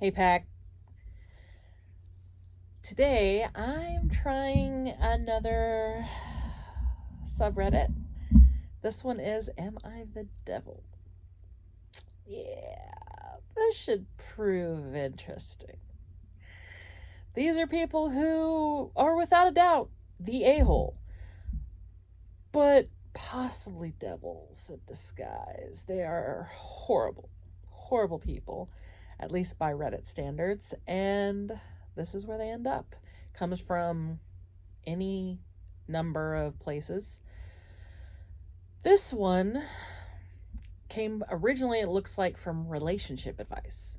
Hey Pack. Today I'm trying another subreddit. This one is Am I the Devil? Yeah, this should prove interesting. These are people who are without a doubt the a-hole, but possibly devils in disguise. They are horrible, horrible people, at least by Reddit standards, and this is where they end up. Comes from any number of places. This one came originally, it looks like, from relationship advice.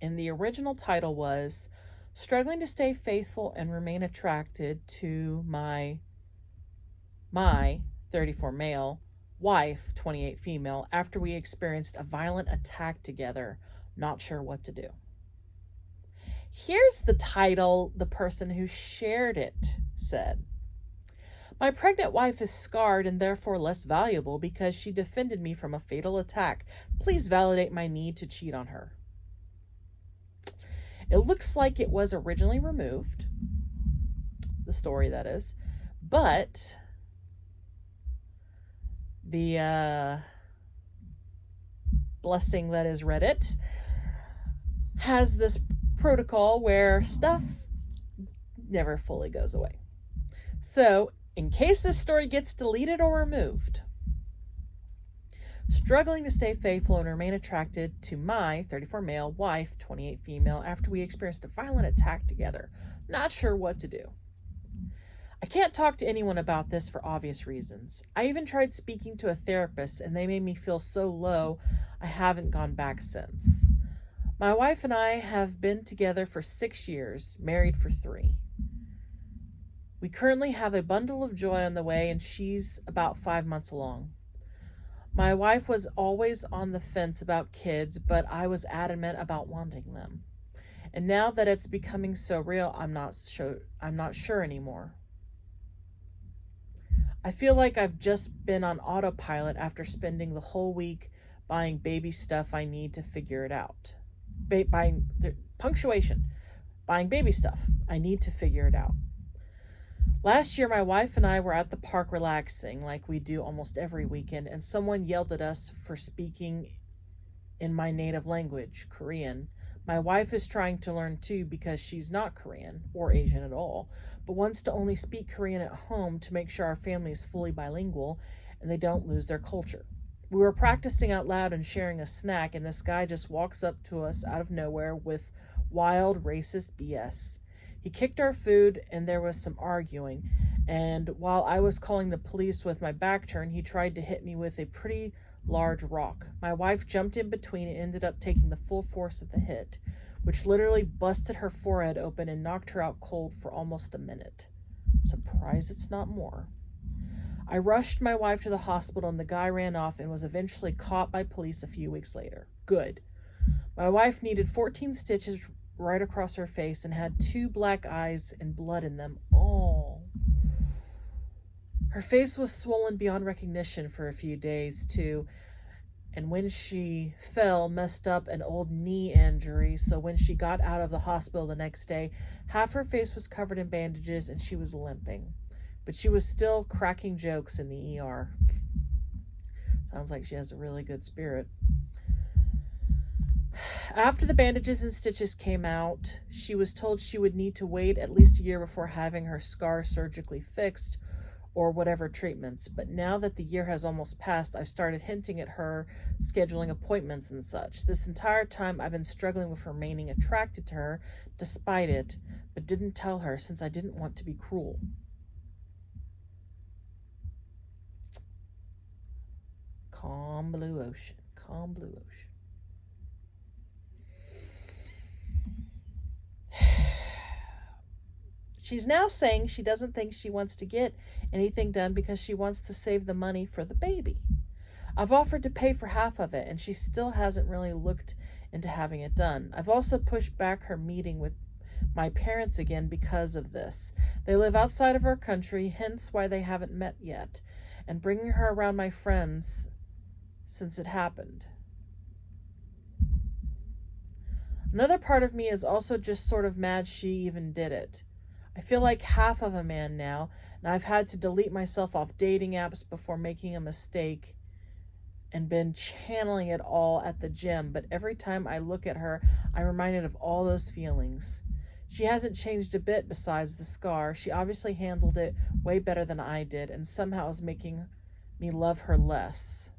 And the original title was Struggling to Stay Faithful and Remain Attracted to my 34 male, wife, 28 female, after we experienced a violent attack together, not sure what to do. Here's the title the person who shared it said. My pregnant wife is scarred and therefore less valuable because she defended me from a fatal attack. Please validate my need to cheat on her. It looks like it was originally removed, the story that is, but the blessing that is Reddit has this protocol where stuff never fully goes away. So, in case this story gets deleted or removed, struggling to stay faithful and remain attracted to my 34 male, wife, 28 female, after we experienced a violent attack together. Not sure what to do. I can't talk to anyone about this for obvious reasons. I even tried speaking to a therapist and they made me feel so low I haven't gone back since. My wife and I have been together for 6 years, married for 3. We currently have a bundle of joy on the way and she's about 5 months along. My wife was always on the fence about kids, but I was adamant about wanting them. And now that it's becoming so real, I'm not sure anymore. I feel like I've just been on autopilot after spending the whole week buying baby stuff I need to figure it out. Buying baby stuff. I need to figure it out. Last year, my wife and I were at the park relaxing like we do almost every weekend, and someone yelled at us for speaking in my native language, Korean. My wife is trying to learn too because she's not Korean or Asian at all, but wants to only speak Korean at home to make sure our family is fully bilingual and they don't lose their culture. We were practicing out loud and sharing a snack, and this guy just walks up to us out of nowhere with wild racist BS. He kicked our food and there was some arguing, and while I was calling the police with my back turned, he tried to hit me with a pretty large rock. My wife jumped in between and ended up taking the full force of the hit, which literally busted her forehead open and knocked her out cold for almost a minute. I'm surprised it's not more. I rushed my wife to the hospital and the guy ran off and was eventually caught by police a few weeks later. Good. My wife needed 14 stitches right across her face and had 2 black eyes and blood in them. Oh. Her face was swollen beyond recognition for a few days too, and when she fell, messed up an old knee injury, so when she got out of the hospital the next day, half her face was covered in bandages and she was limping. But she was still cracking jokes in the ER. Sounds like she has a really good spirit. After the bandages and stitches came out, she was told she would need to wait at least a year before having her scar surgically fixed or whatever treatments. But now that the year has almost passed, I've started hinting at her scheduling appointments and such. This entire time I've been struggling with remaining attracted to her despite it, but didn't tell her since I didn't want to be cruel. Calm blue ocean, calm blue ocean. She's now saying she doesn't think she wants to get anything done because she wants to save the money for the baby. I've offered to pay for half of it and she still hasn't really looked into having it done. I've also pushed back her meeting with my parents again because of this. They live outside of our country, hence why they haven't met yet, and bringing her around my friends since it happened. Another part of me is also just sort of mad she even did it. I feel like half of a man now, and I've had to delete myself off dating apps before making a mistake and been channeling it all at the gym. But every time I look at her, I'm reminded of all those feelings. She hasn't changed a bit besides the scar. She obviously handled it way better than I did, and somehow is making me love her less.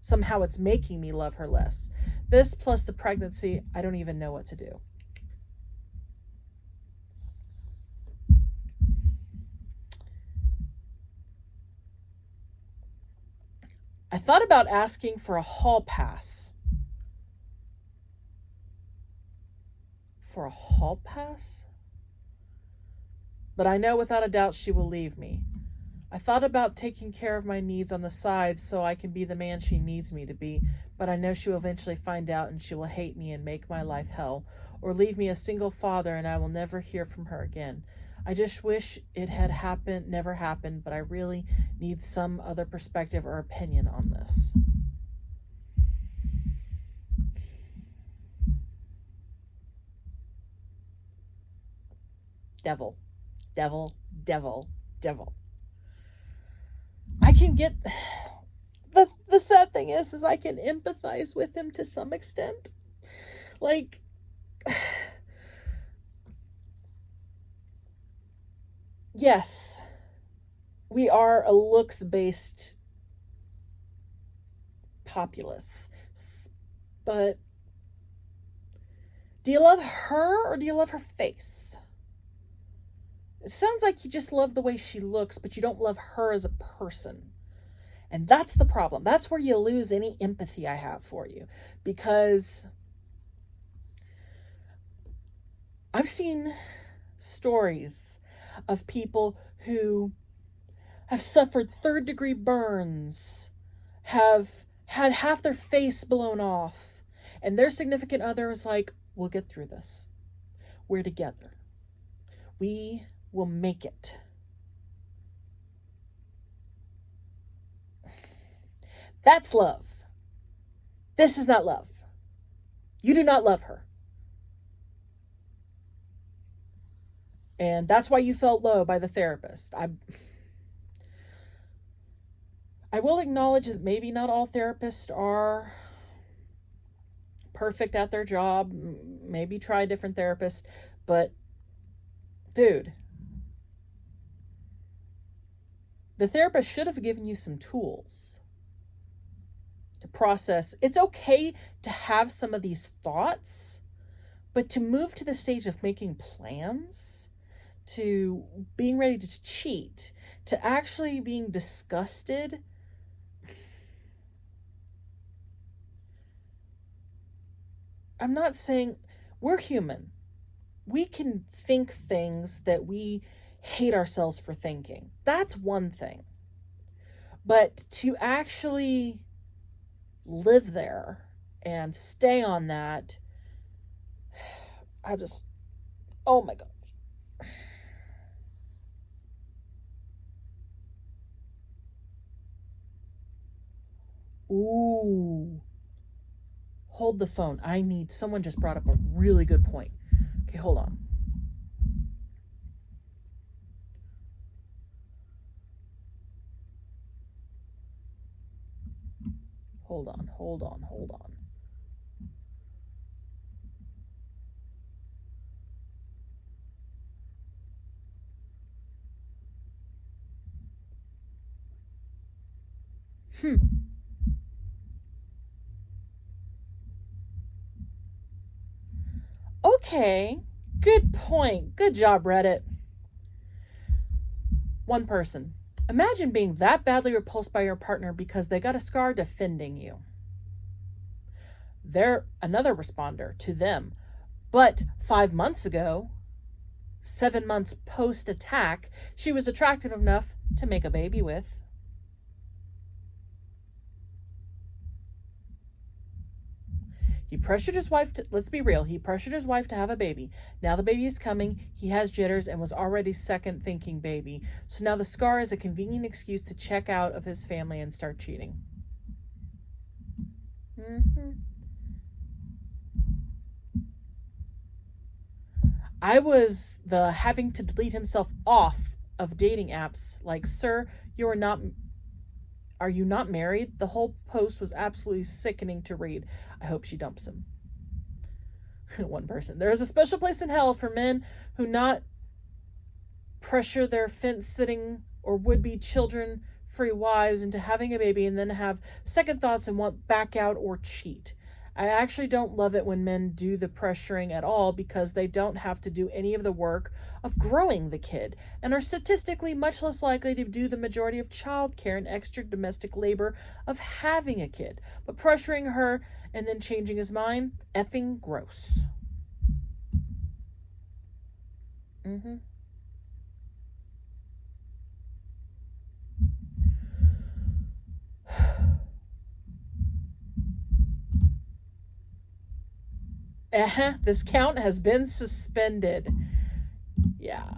Somehow it's making me love her less. This plus the pregnancy, I don't even know what to do. I thought about asking for a hall pass. For a hall pass? But I know without a doubt she will leave me. I thought about taking care of my needs on the side so I can be the man she needs me to be, but I know she will eventually find out and she will hate me and make my life hell, or leave me a single father and I will never hear from her again. I just wish it had never happened, but I really need some other perspective or opinion on this. Devil, devil, devil, devil. I can get... The sad thing is I can empathize with him to some extent. Like... Yes, we are a looks-based populace, but do you love her or do you love her face? It sounds like you just love the way she looks, but you don't love her as a person. And that's the problem. That's where you lose any empathy I have for you, because I've seen stories of people who have suffered third-degree burns, have had half their face blown off, and their significant other is like, we'll get through this. We're together. We will make it. That's love. This is not love. You do not love her. And that's why you felt low by the therapist. I will acknowledge that maybe not all therapists are perfect at their job. Maybe try a different therapist. But, dude, the therapist should have given you some tools to process. It's okay to have some of these thoughts, but to move to the stage of making plans, to being ready to cheat, to actually being disgusted. I'm not saying we're human. We can think things that we hate ourselves for thinking. That's one thing. But to actually live there and stay on that, oh my God. Ooh. Hold the phone. Someone just brought up a really good point. Okay, hold on. Hold on. Okay, good point. Good job, Reddit. One person. Imagine being that badly repulsed by your partner because they got a scar defending you. They're another responder to them. But 5 months ago, 7 months post-attack, she was attractive enough to make a baby with. He pressured his wife to, let's be real, he pressured his wife to have a baby. Now the baby is coming, he has jitters and was already second thinking baby. So now the scar is a convenient excuse to check out of his family and start cheating. I was the having to delete himself off of dating apps. Like, sir, are you not married? The whole post was absolutely sickening to read. I hope she dumps him. One person. There is a special place in hell for men who not pressure their fence-sitting or would-be children-free wives into having a baby and then have second thoughts and want back out or cheat. I actually don't love it when men do the pressuring at all because they don't have to do any of the work of growing the kid and are statistically much less likely to do the majority of childcare and extra domestic labor of having a kid. But pressuring her and then changing his mind, effing gross. This count has been suspended. Yeah.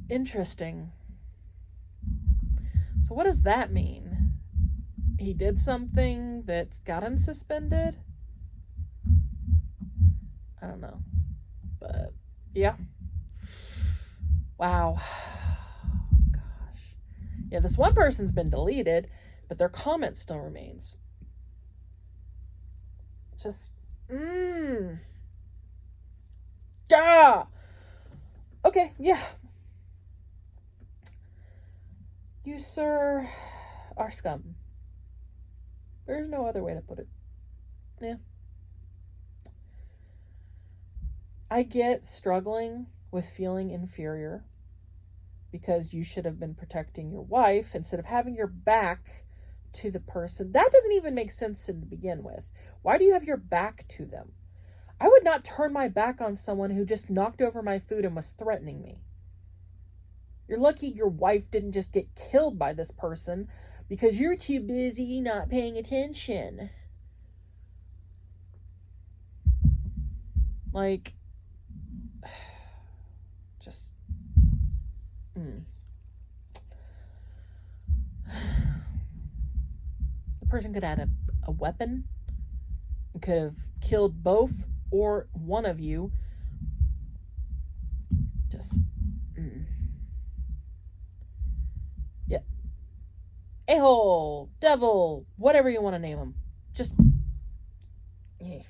Interesting. So what does that mean? He did something that's got him suspended? I don't know. But yeah. Wow. Gosh. Yeah, this one person's been deleted, but their comment still remains. Just yeah. Okay, yeah. You, sir, are scum. There's no other way to put it. Yeah. I get struggling with feeling inferior because you should have been protecting your wife instead of having your back to the person. That doesn't even make sense to begin with. Why do you have your back to them? I would not turn my back on someone who just knocked over my food and was threatening me. You're lucky your wife didn't just get killed by this person because you're too busy not paying attention. Like, just the person could have had a weapon and could have killed both or one of you. Just yeah, a-hole, devil, whatever you want to name them. Just it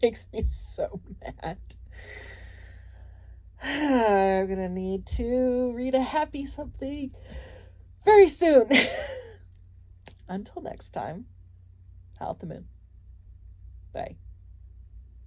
makes me so mad. I'm gonna need to read a happy something very soon. Until next time, howl at the moon. Bye.